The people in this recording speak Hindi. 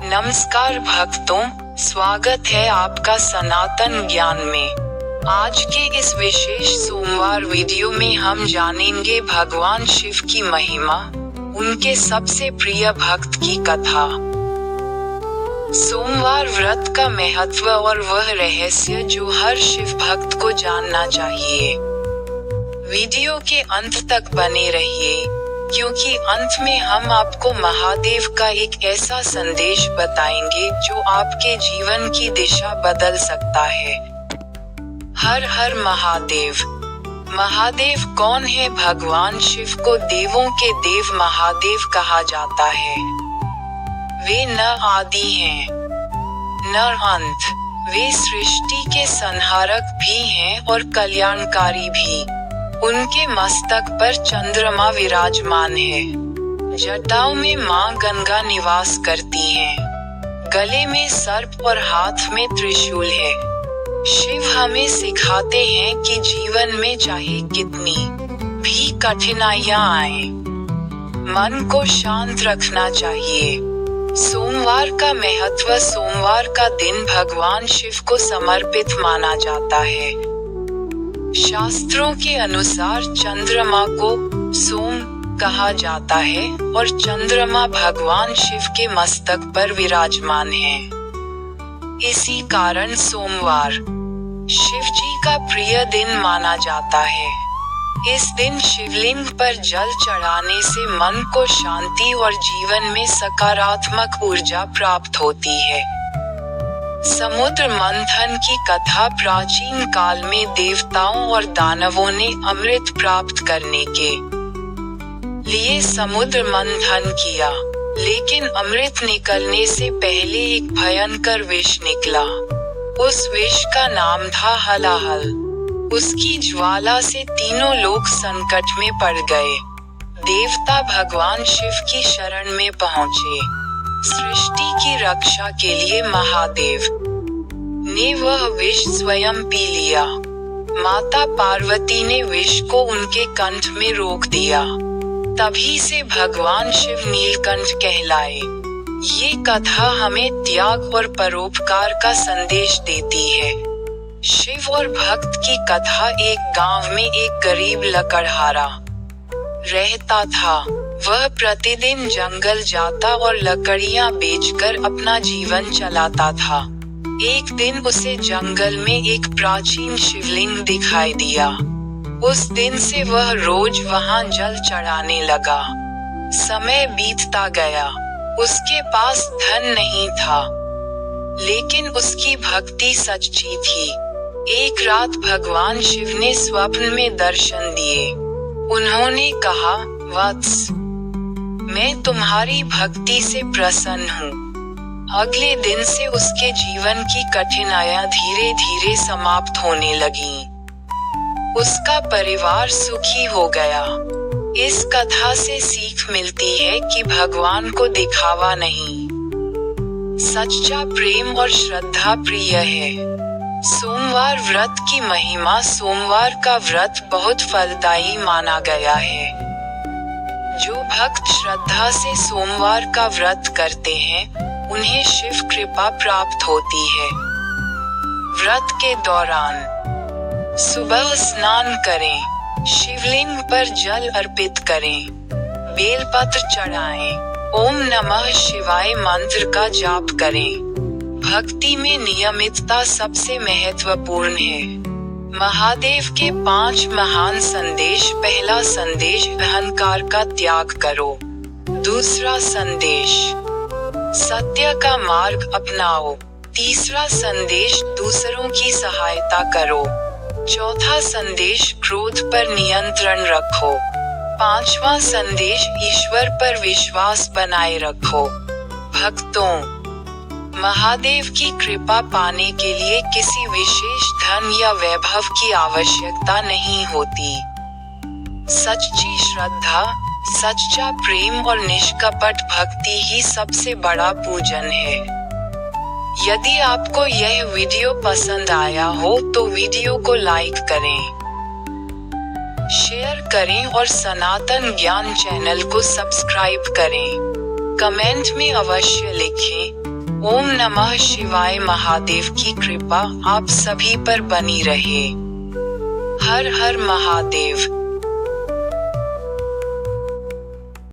नमस्कार भक्तों, स्वागत है आपका सनातन ज्ञान में। आज के इस विशेष सोमवार वीडियो में हम जानेंगे भगवान शिव की महिमा, उनके सबसे प्रिय भक्त की कथा, सोमवार व्रत का महत्व और वह रहस्य जो हर शिव भक्त को जानना चाहिए। वीडियो के अंत तक बने रहिए, क्योंकि अंत में हम आपको महादेव का एक ऐसा संदेश बताएंगे जो आपके जीवन की दिशा बदल सकता है। हर हर महादेव। महादेव कौन है? भगवान शिव को देवों के देव महादेव कहा जाता है। वे न आदि हैं, न अंत। वे सृष्टि के संहारक भी हैं और कल्याणकारी भी। उनके मस्तक पर चंद्रमा विराजमान है। जटाओं में मां गंगा निवास करती हैं। गले में सर्प और हाथ में त्रिशूल है। शिव हमें सिखाते हैं कि जीवन में चाहे कितनी भी कठिनाइयां आए, मन को शांत रखना चाहिए। सोमवार का महत्व। सोमवार का दिन भगवान शिव को समर्पित माना जाता है। शास्त्रों के अनुसार चंद्रमा को सोम कहा जाता है और चंद्रमा भगवान शिव के मस्तक पर विराजमान है। इसी कारण सोमवार शिव जी का प्रिय दिन माना जाता है। इस दिन शिवलिंग पर जल चढ़ाने से मन को शांति और जीवन में सकारात्मक ऊर्जा प्राप्त होती है। समुद्र मंथन की कथा। प्राचीन काल में देवताओं और दानवों ने अमृत प्राप्त करने के लिए समुद्र मंथन किया, लेकिन अमृत निकलने से पहले एक भयंकर विष निकला। उस विष का नाम था हलाहल। उसकी ज्वाला से तीनों लोग संकट में पड़ गए। देवता भगवान शिव की शरण में पहुँचे। सृष्टि की रक्षा के लिए महादेव ने वह विष स्वयं पी लिया। माता पार्वती ने विष को उनके कंठ में रोक दिया। तभी से भगवान शिव नीलकंठ कहलाए। ये कथा हमें त्याग और परोपकार का संदेश देती है। शिव और भक्त की कथा। एक गांव में एक गरीब लकड़हारा रहता था। वह प्रतिदिन जंगल जाता और लकड़ियां बेचकर अपना जीवन चलाता था। एक दिन उसे जंगल में एक प्राचीन शिवलिंग दिखाई दिया। उस दिन से वह रोज वहां जल चढ़ाने लगा। समय बीतता गया। उसके पास धन नहीं था, लेकिन उसकी भक्ति सच्ची थी। एक रात भगवान शिव ने स्वप्न में दर्शन दिए। उन्होंने कहा, वत्स, मैं तुम्हारी भक्ति से प्रसन्न हूँ। अगले दिन से उसके जीवन की कठिनाइयां धीरे धीरे समाप्त होने लगी। उसका परिवार सुखी हो गया। इस कथा से सीख मिलती है कि भगवान को दिखावा नहीं, सच्चा प्रेम और श्रद्धा प्रिय है। सोमवार व्रत की महिमा। सोमवार का व्रत बहुत फलदायी माना गया है। जो भक्त श्रद्धा से सोमवार का व्रत करते हैं, उन्हें शिव कृपा प्राप्त होती है। व्रत के दौरान सुबह स्नान करें, शिवलिंग पर जल अर्पित करें, बेलपत्र चढ़ाएं, ओम नमः शिवाय मंत्र का जाप करें। भक्ति में नियमितता सबसे महत्वपूर्ण है। महादेव के 5 महान संदेश। पहला संदेश, अहंकार का त्याग करो। दूसरा संदेश, सत्य का मार्ग अपनाओ। तीसरा संदेश, दूसरों की सहायता करो। चौथा संदेश, क्रोध पर नियंत्रण रखो। पांचवा संदेश, ईश्वर पर विश्वास बनाए रखो। भक्तों, महादेव की कृपा पाने के लिए किसी विशेष धन या वैभव की आवश्यकता नहीं होती। सच्ची श्रद्धा, सच्चा प्रेम और निष्कपट भक्ति ही सबसे बड़ा पूजन है। यदि आपको यह वीडियो पसंद आया हो तो वीडियो को लाइक करें, शेयर करें और सनातन ज्ञान चैनल को सब्सक्राइब करें। कमेंट में अवश्य लिखें, ओम नमः शिवाय। महादेव की कृपा आप सभी पर बनी रहे। हर हर महादेव।